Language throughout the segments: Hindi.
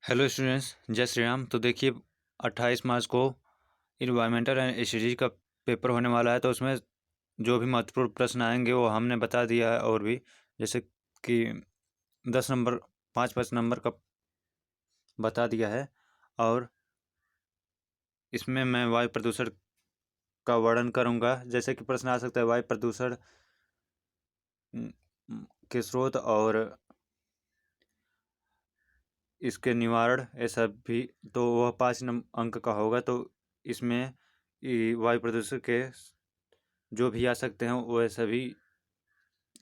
हेलो स्टूडेंट्स, जय श्री राम। तो देखिए 28 मार्च को इन्वायरमेंटल एंड एसडीजी का पेपर होने वाला है। तो उसमें जो भी महत्वपूर्ण प्रश्न आएंगे वो हमने बता दिया है। और भी जैसे कि 10 नंबर 5-5 नंबर का बता दिया है। और इसमें मैं वायु प्रदूषण का वर्णन करूंगा। जैसे कि प्रश्न आ सकता है वायु प्रदूषण के स्रोत और इसके निवारण, ये सब भी। तो वह 5 अंक का होगा। तो इसमें वायु प्रदूषण के जो भी आ सकते हैं वह सभी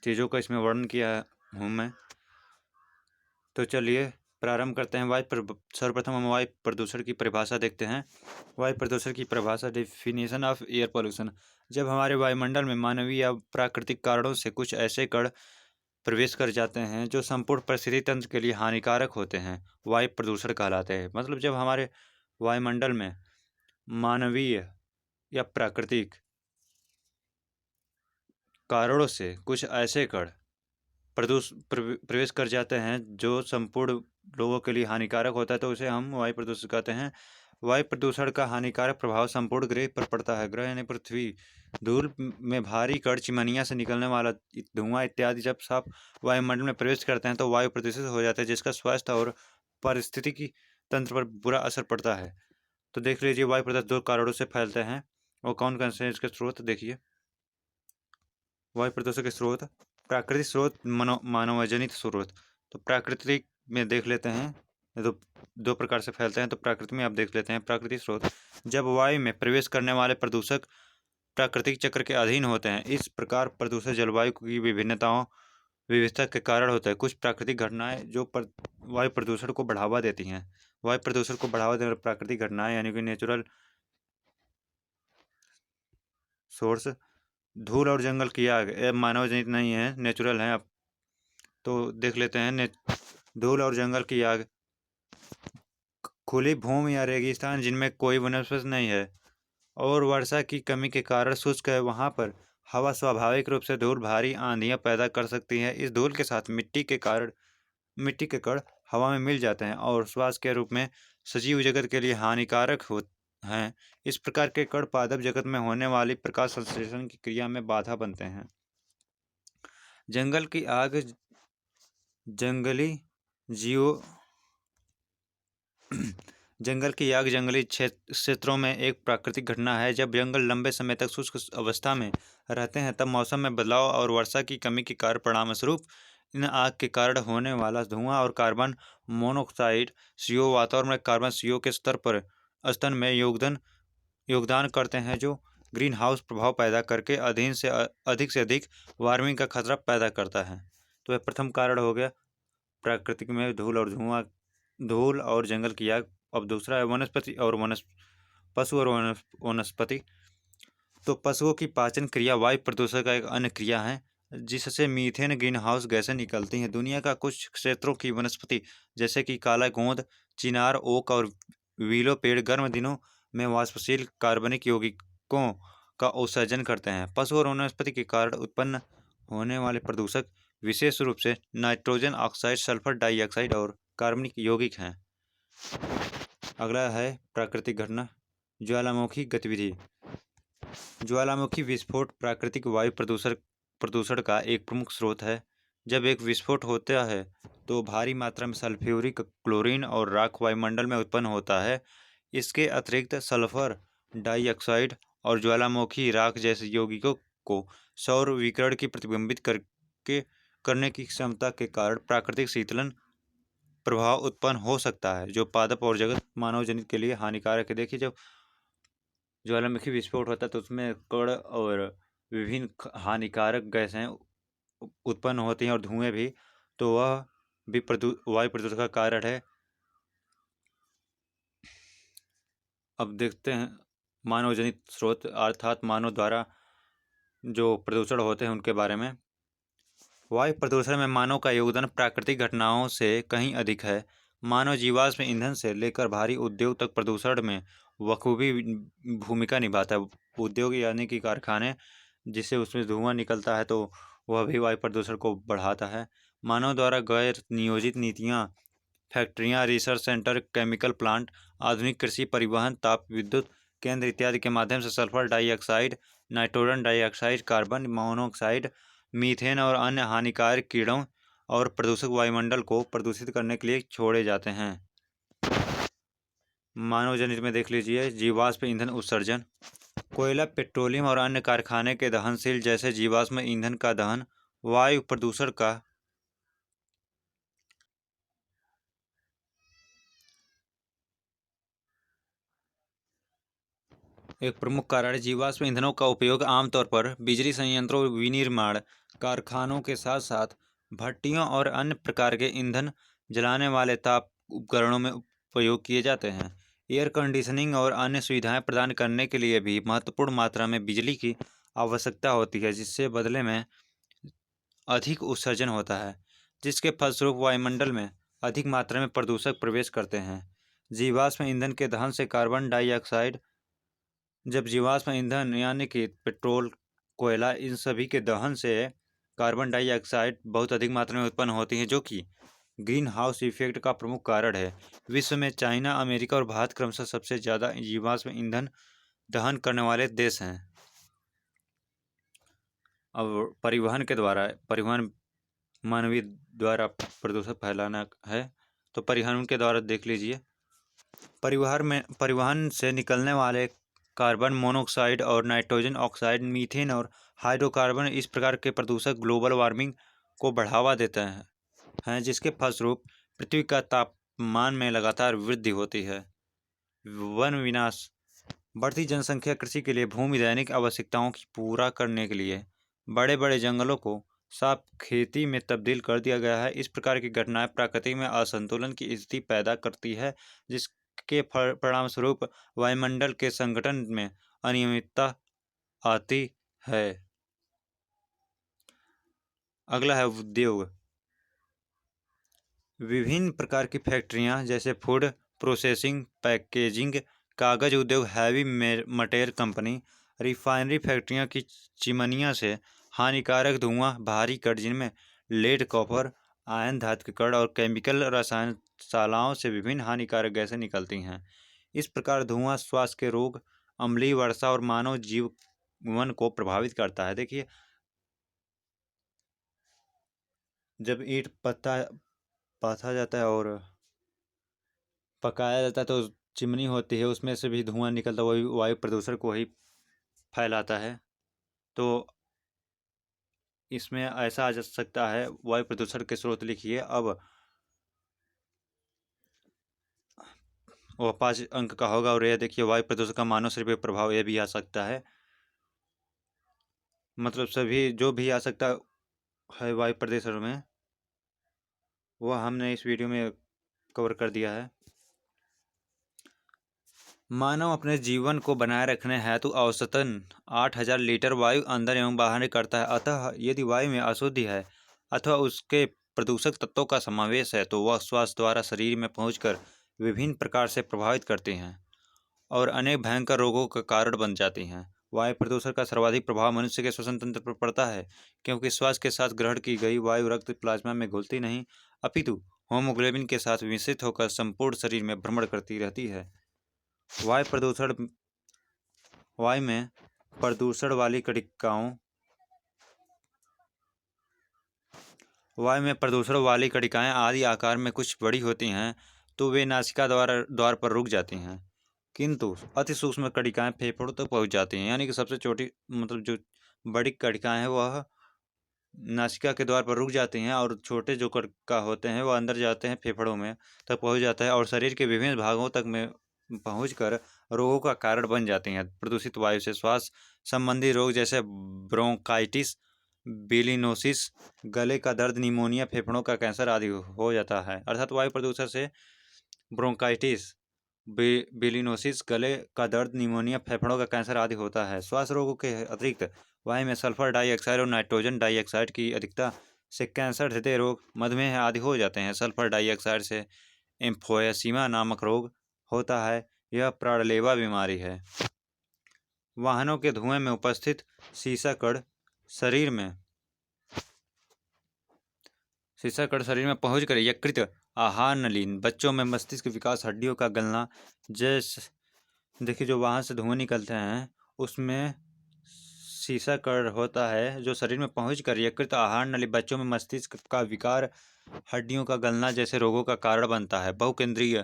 चीज़ों का इसमें वर्णन किया हूँ मैं। तो चलिए प्रारंभ करते हैं। सर्वप्रथम हम वायु प्रदूषण की परिभाषा देखते हैं। वायु प्रदूषण की परिभाषा, डेफिनेशन ऑफ एयर पोल्यूशन। जब हमारे वायुमंडल में मानवीय या प्राकृतिक कारणों से कुछ ऐसे कण प्रवेश कर जाते हैं जो संपूर्ण परिस्थिति तंत्र के लिए हानिकारक होते हैं, वायु प्रदूषण कहलाते हैं। मतलब जब हमारे वायुमंडल में मानवीय या प्राकृतिक कारणों से कुछ ऐसे कण प्रवेश कर जाते हैं जो संपूर्ण लोगों के लिए हानिकारक होता है, तो उसे हम वायु प्रदूषण कहते हैं। वायु प्रदूषण का हानिकारक प्रभाव संपूर्ण ग्रह पर पड़ता है। ग्रह यानी पृथ्वी, धूल में भारी कण, चिमनिया से निकलने वाला धुआं इत्यादि जब साफ वायुमंडल में प्रवेश करते हैं तो वायु प्रदूषित हो जाता है, जिसका स्वास्थ्य और पारिस्थितिकी तंत्र पर बुरा असर पड़ता है। तो देख लीजिए वायु प्रदूषण 2 कारणों से फैलते हैं। और कौन कौन से हैं इसके स्रोत देखिए। वायु प्रदूषण के स्रोत: प्राकृतिक स्रोत, मानवजनित स्रोत। तो प्राकृतिक में देख लेते हैं। तो 2 प्रकार से फैलते हैं। तो प्राकृतिक में आप देख लेते हैं। प्राकृतिक स्रोत: जब वायु में प्रवेश करने वाले प्रदूषक प्राकृतिक चक्र के अधीन होते हैं। इस प्रकार प्रदूषण जलवायु की विविधता के कारण होता है। कुछ प्राकृतिक घटनाएं जो वायु प्रदूषण को बढ़ावा देती हैं। वायु प्रदूषण को बढ़ावा देने वाली प्राकृतिक घटनाएं यानी कि नेचुरल सोर्स: धूल और जंगल की आग। ये मानव जनित नहीं है, नेचुरल है। अब तो देख लेते हैं। धूल और जंगल की आग, खुली भूमि या रेगिस्तान जिनमें कोई वनस्पति नहीं है और वर्षा की कमी के कारण शुष्क है, वहां पर हवा स्वाभाविक रूप से धूल भारी आंधियां पैदा कर सकती है। इस धूल के साथ मिट्टी के कण हवा में मिल जाते हैं और श्वास के रूप में सजीव जगत के लिए हानिकारक हैं। इस प्रकार के कण पादप जगत में होने वाली प्रकाश संश्लेषण की क्रिया में बाधा बनते हैं। जंगल की आग, जंगली जीव जंगल की आग जंगली क्षेत्रों में एक प्राकृतिक घटना है। जब जंगल लंबे समय तक शुष्क अवस्था में रहते हैं तब मौसम में बदलाव और वर्षा की कमी के कारण परिणामस्वरूप इन आग के कारण होने वाला धुआं और कार्बन मोनोऑक्साइड CO वातावरण में कार्बन CO के स्तर में योगदान करते हैं, जो ग्रीन हाउस प्रभाव पैदा करके अधिक से अधिक वार्मिंग का खतरा पैदा करता है। तो यह प्रथम कारण हो गया प्राकृतिक में धूल और जंगल की आग। अब दूसरा है पशु और वनस्पति। तो पशुओं की पाचन क्रिया वायु प्रदूषण का एक अन्य क्रिया है, जिससे मीथेन ग्रीन हाउस गैसें निकलती हैं। दुनिया का कुछ क्षेत्रों की वनस्पति जैसे कि काला गोंद, चिनार, ओक और विलो पेड़ गर्म दिनों में वाष्पशील कार्बनिक यौगिकों का उत्सर्जन करते हैं। पशु और वनस्पति के कारण उत्पन्न होने वाले प्रदूषक विशेष रूप से नाइट्रोजन ऑक्साइड, सल्फर डाइऑक्साइड और कार्बनिक यौगिक हैं। अगला है प्राकृतिक घटना, ज्वालामुखी गतिविधि। ज्वालामुखी विस्फोट प्राकृतिक वायु प्रदूषण का एक प्रमुख स्रोत है। जब एक विस्फोट होता है तो भारी मात्रा में सल्फ्यूरिक, क्लोरीन और राख वायुमंडल में उत्पन्न होता है। इसके अतिरिक्त सल्फर डाइऑक्साइड और ज्वालामुखी राख जैसे यौगिकों को सौर विकिरण की प्रतिबिंबित करने की क्षमता के कारण प्राकृतिक शीतलन प्रभाव उत्पन्न हो सकता है, जो पादप और जगत मानव जनित के लिए हानिकारक है। देखिए जब ज्वालामुखी विस्फोट होता है तो उसमें कण और विभिन्न हानिकारक गैसें उत्पन्न होती हैं और धुएं भी। तो वह भी वायु प्रदूषण का कारण है। अब देखते हैं मानव जनित स्रोत अर्थात मानव द्वारा जो प्रदूषण होते हैं उनके बारे में। वायु प्रदूषण में मानव का योगदान प्राकृतिक घटनाओं से कहीं अधिक है। मानव जीवाश्म ईंधन से लेकर भारी उद्योग तक प्रदूषण में बखूबी भूमिका निभाता है। उद्योग यानी कि कारखाने, जिससे उसमें धुआं निकलता है तो वह भी वायु प्रदूषण को बढ़ाता है। मानव द्वारा गैर नियोजित नीतियाँ फैक्ट्रियां, रिसर्च सेंटर, केमिकल प्लांट, आधुनिक कृषि, परिवहन, ताप विद्युत केंद्र इत्यादि के माध्यम से sulphur dioxide, nitrogen dioxide, carbon monoxide, methane और अन्य हानिकारक कीड़ों और प्रदूषक वायुमंडल को प्रदूषित करने के लिए छोड़े जाते हैं। मानव जनित में देख लीजिए जीवाश्म ईंधन उत्सर्जन। कोयला, पेट्रोलियम और अन्य कारखाने के दहनशील जैसे जीवाश्म ईंधन का दहन वायु प्रदूषण का एक प्रमुख कारण है। जीवाश्म ईंधनों का उपयोग आमतौर पर बिजली संयंत्रों, विनिर्माण कारखानों के साथ साथ भट्टियों और अन्य प्रकार के ईंधन जलाने वाले ताप उपकरणों में उपयोग किए जाते हैं। एयर कंडीशनिंग और अन्य सुविधाएं प्रदान करने के लिए भी महत्वपूर्ण मात्रा में बिजली की आवश्यकता होती है, जिससे बदले में अधिक उत्सर्जन होता है, जिसके फलस्वरूप वायुमंडल में अधिक मात्रा में प्रदूषक प्रवेश करते हैं। जीवाश्म ईंधन के दहन से कार्बन डाइऑक्साइड। जब जीवाश्म ईंधन यानी कि पेट्रोल, कोयला, इन सभी के दहन से कार्बन डाइऑक्साइड बहुत अधिक मात्रा में उत्पन्न होती है, जो कि ग्रीन हाउस इफेक्ट का प्रमुख कारण है। विश्व में चाइना, अमेरिका और भारत क्रमशः सबसे ज़्यादा जीवाश्म ईंधन दहन करने वाले देश हैं। अब परिवहन मानवीय द्वारा प्रदूषण फैलाना है, तो परिवहन के द्वारा देख लीजिए। परिवहन से निकलने वाले कार्बन मोनोऑक्साइड और नाइट्रोजन ऑक्साइड, मीथेन और हाइड्रोकार्बन इस प्रकार के प्रदूषक ग्लोबल वार्मिंग को बढ़ावा देते हैं, जिसके फलस्वरूप पृथ्वी का तापमान में लगातार वृद्धि होती है। वन विनाश। बढ़ती जनसंख्या, कृषि के लिए भूमि, दैनिक आवश्यकताओं की पूरा करने के लिए बड़े बड़े जंगलों को साफ खेती में तब्दील कर दिया गया है। इस प्रकार की घटनाएं प्रकृति में असंतुलन की स्थिति पैदा करती है, जिसके परिणाम स्वरूप वायुमंडल के संगठन में अनियमितता आती है। अगला है उद्योग। विभिन्न प्रकार की फैक्ट्रियां जैसे फूड प्रोसेसिंग, पैकेजिंग, कागज उद्योग, हैवी मटेरियल कंपनी, रिफाइनरी फैक्ट्रियां की चिमनियां से हानिकारक धुआं, भारी कण जिनमें लेड, कॉपर, आयन धातु के कण और केमिकल रसायनशालाओं से विभिन्न हानिकारक गैसें निकलती हैं। इस प्रकार धुआं श्वास के रोग, अम्लीय वर्षा और मानव जीवन को प्रभावित करता है। देखिए, जब ईंट पाथा जाता है और पकाया जाता है तो चिमनी होती है, उसमें से भी धुआं निकलता है, वही वायु प्रदूषण को ही फैलाता है। तो इसमें ऐसा आ जा सकता है। वायु प्रदूषण के स्रोत लिखिए। अब वो 5 अंक का होगा और यह देखिए वायु प्रदूषण का मानव शरीर पर प्रभाव, यह भी आ सकता है। मतलब सभी जो भी आ सकता है वायु प्रदूषण में, वह हमने इस वीडियो में कवर कर दिया है। मानव अपने जीवन को बनाए रखने हेतु औसतन 8000 लीटर वायु अंदर एवं बाहर करता है। अतः यदि वायु में अशुद्धि है अथवा उसके प्रदूषक तत्वों का समावेश है तो वह श्वास द्वारा शरीर में पहुंचकर विभिन्न प्रकार से प्रभावित करती हैं और अनेक भयंकर रोगों का कारण बन जाती हैं। वायु प्रदूषण का सर्वाधिक प्रभाव मनुष्य के श्वसन तंत्र पर पड़ता है, क्योंकि श्वास के साथ ग्रहण की गई वायु रक्त प्लाज्मा में घुलती नहीं, अपितु होमोग्लोबिन के साथ मिश्रित होकर संपूर्ण शरीर में भ्रमण करती रहती है। वायु में प्रदूषण वाली कणिकाएं आदि आकार में कुछ बड़ी होती हैं तो वे नासिका द्वार पर रुक जाती हैं, किंतु अति सूक्ष्म कणिकाएं फेफड़ों तक पहुंच जाती हैं। यानी कि सबसे छोटी मतलब जो बड़ी कणिकाएं हैं वह नासिका के द्वार पर रुक जाती हैं और छोटे जो कणिका होते हैं वह अंदर जाते हैं, फेफड़ों में तक पहुंच जाता है और शरीर के विभिन्न भागों तक में पहुंचकर रोगों का कारण बन जाती हैं। प्रदूषित वायु से श्वास संबंधी रोग जैसे ब्रोंकाइटिस, बिलिनोसिस, गले का दर्द, निमोनिया, फेफड़ों का कैंसर आदि हो जाता है। अर्थात वायु प्रदूषण से ब्रोंकाइटिस, बिलिनोसिस, गले का दर्द, निमोनिया, फेफड़ों का कैंसर आदि होता है। श्वास रोगों के अतिरिक्त वायु में सल्फर डाइऑक्साइड और नाइट्रोजन डाइऑक्साइड की अधिकता से कैंसर, हृदय रोग, मधुमेह आदि हो जाते हैं। सल्फर डाइऑक्साइड से एम्फोयसीमा नामक रोग होता है। यह प्राणलेवा बीमारी है। वाहनों के धुएं में उपस्थित सीसा कण शरीर में पहुंचकर यकृत आहार नलीन, बच्चों में मस्तिष्क विकास, हड्डियों का गलना। जैसे देखिए, जो वहाँ से धुआं निकलते हैं उसमें शीशा कण होता है जो शरीर में पहुँच कर यकृत, आहार नली, बच्चों में मस्तिष्क का विकार, हड्डियों का गलना जैसे रोगों का कारण बनता है। बहुकेंद्रीय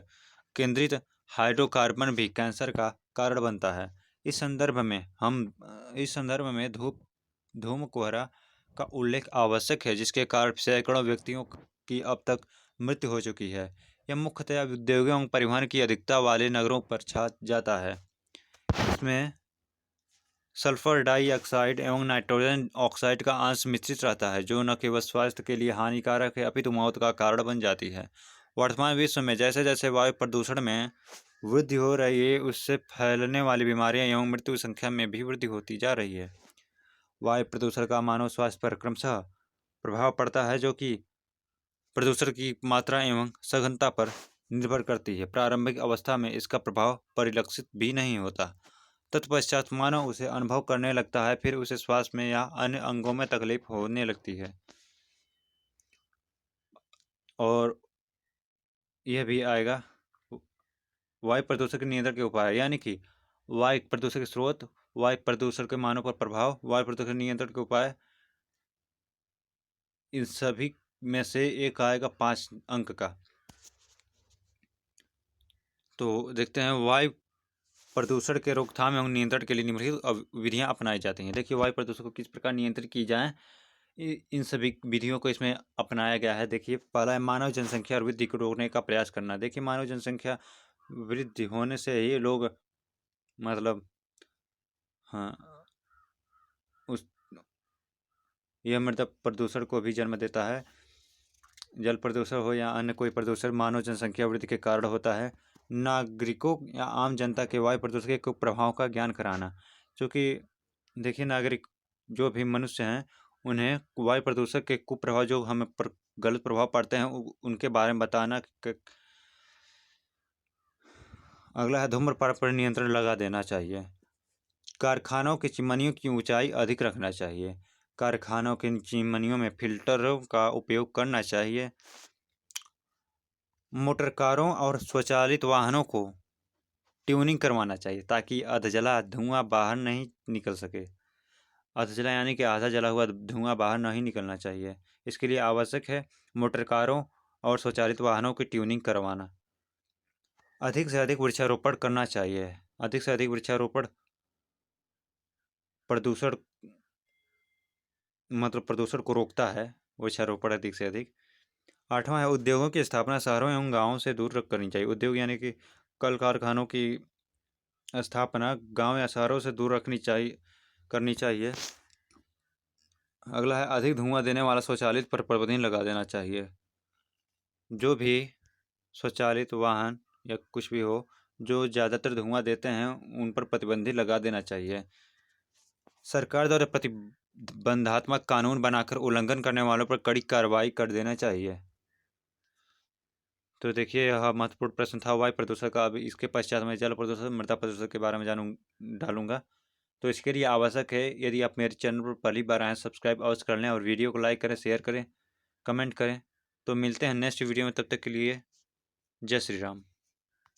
केंद्रित हाइड्रोकार्बन भी कैंसर का कारण बनता है। इस संदर्भ में धूम कोहरा का उल्लेख आवश्यक है, जिसके कारण सैकड़ों व्यक्तियों की अब तक मृत्यु हो चुकी है। यह मुख्यतया उद्योगों एवं परिवहन की अधिकता वाले नगरों पर छा जाता है। इसमें सल्फर डाइऑक्साइड एवं नाइट्रोजन ऑक्साइड का अंश मिश्रित रहता है, जो न केवल स्वास्थ्य के लिए हानिकारक है अपितु मौत का कारण बन जाती है। वर्तमान विश्व में जैसे जैसे वायु प्रदूषण में वृद्धि हो रही है, उससे फैलने वाली बीमारियां एवं मृत्यु संख्या में भी वृद्धि होती जा रही है। वायु प्रदूषण का मानव स्वास्थ्य पर क्रमशः प्रभाव पड़ता है, जो कि प्रदूषण की मात्रा एवं सघनता पर निर्भर करती है। प्रारंभिक अवस्था में इसका प्रभाव परिलक्षित भी नहीं होता। तत्पश्चात मानव उसे अनुभव करने लगता है, फिर उसे श्वास में या अन्य अंगों में तकलीफ होने लगती है। और यह भी आएगा वायु प्रदूषण के नियंत्रण के उपाय, यानी कि वायु प्रदूषण के स्रोत, वायु प्रदूषण के मानव पर प्रभाव, वायु प्रदूषण नियंत्रण के उपाय, इन सभी में से एक आएगा 5 अंक का। तो देखते हैं, वायु प्रदूषण के रोकथाम एवं नियंत्रण के लिए निम्नलिखित विधियां अपनाई जाती हैं। देखिए, वायु प्रदूषण को किस प्रकार नियंत्रित की जाए, इन सभी विधियों को इसमें अपनाया गया है। देखिए, पहला है मानव जनसंख्या वृद्धि को रोकने का प्रयास करना। देखिए, मानव जनसंख्या वृद्धि होने से ही लोग मतलब हाँ उस यह मृदा प्रदूषण को भी जन्म देता है। जल प्रदूषण हो या अन्य कोई प्रदूषण मानव जनसंख्या वृद्धि के कारण होता है। नागरिकों या आम जनता के वायु प्रदूषण के कुप्रभावों का ज्ञान कराना, क्योंकि देखिए, नागरिक जो भी मनुष्य हैं उन्हें वायु प्रदूषण के कुप्रभाव जो हमें पर गलत प्रभाव पड़ते हैं उनके बारे में बताना। अगला है धूम्रपान पर नियंत्रण लगा देना चाहिए। कारखानों की चिमनियों की ऊंचाई अधिक रखना चाहिए। कारखानों की चिमनियों में फिल्टरों का उपयोग करना चाहिए। मोटर कारों और स्वचालित वाहनों को ट्यूनिंग करवाना चाहिए, ताकि अधजला धुआं बाहर नहीं निकल सके। अधजला यानी कि आधा जला हुआ धुआं बाहर नहीं निकलना चाहिए। इसके लिए आवश्यक है मोटर कारों और स्वचालित वाहनों की ट्यूनिंग करवाना। अधिक से अधिक वृक्षारोपण करना चाहिए। अधिक से अधिक वृक्षारोपण प्रदूषण प्रदूषण को रोकता है, वृक्षारोपण अधिक से अधिक। 8वां है उद्योगों की स्थापना शहरों एवं गाँवों से दूर रख करनी चाहिए। उद्योग यानी कि कल कारखानों की स्थापना गांव या शहरों से दूर करनी चाहिए। अगला है अधिक धुआं देने वाला स्वचालित पर प्रतिबंध लगा देना चाहिए। जो भी स्वचालित वाहन या कुछ भी हो जो ज़्यादातर धुआं देते हैं उन पर प्रतिबंध लगा देना चाहिए। सरकार द्वारा प्रतिबंधात्मक कानून बनाकर उल्लंघन करने वालों पर कड़ी कार्रवाई कर देना चाहिए। तो देखिए, यह महत्वपूर्ण प्रश्न था वायु प्रदूषण का। अभी इसके पश्चात मैं जल प्रदूषण, मृदा प्रदूषण के बारे में डालूंगा। तो इसके लिए आवश्यक है, यदि आप मेरे चैनल पर पहली बार आएँ, सब्सक्राइब अवश्य कर लें और वीडियो को लाइक करें, शेयर करें, कमेंट करें। तो मिलते हैं नेक्स्ट वीडियो में, तब तक के लिए जय श्री राम।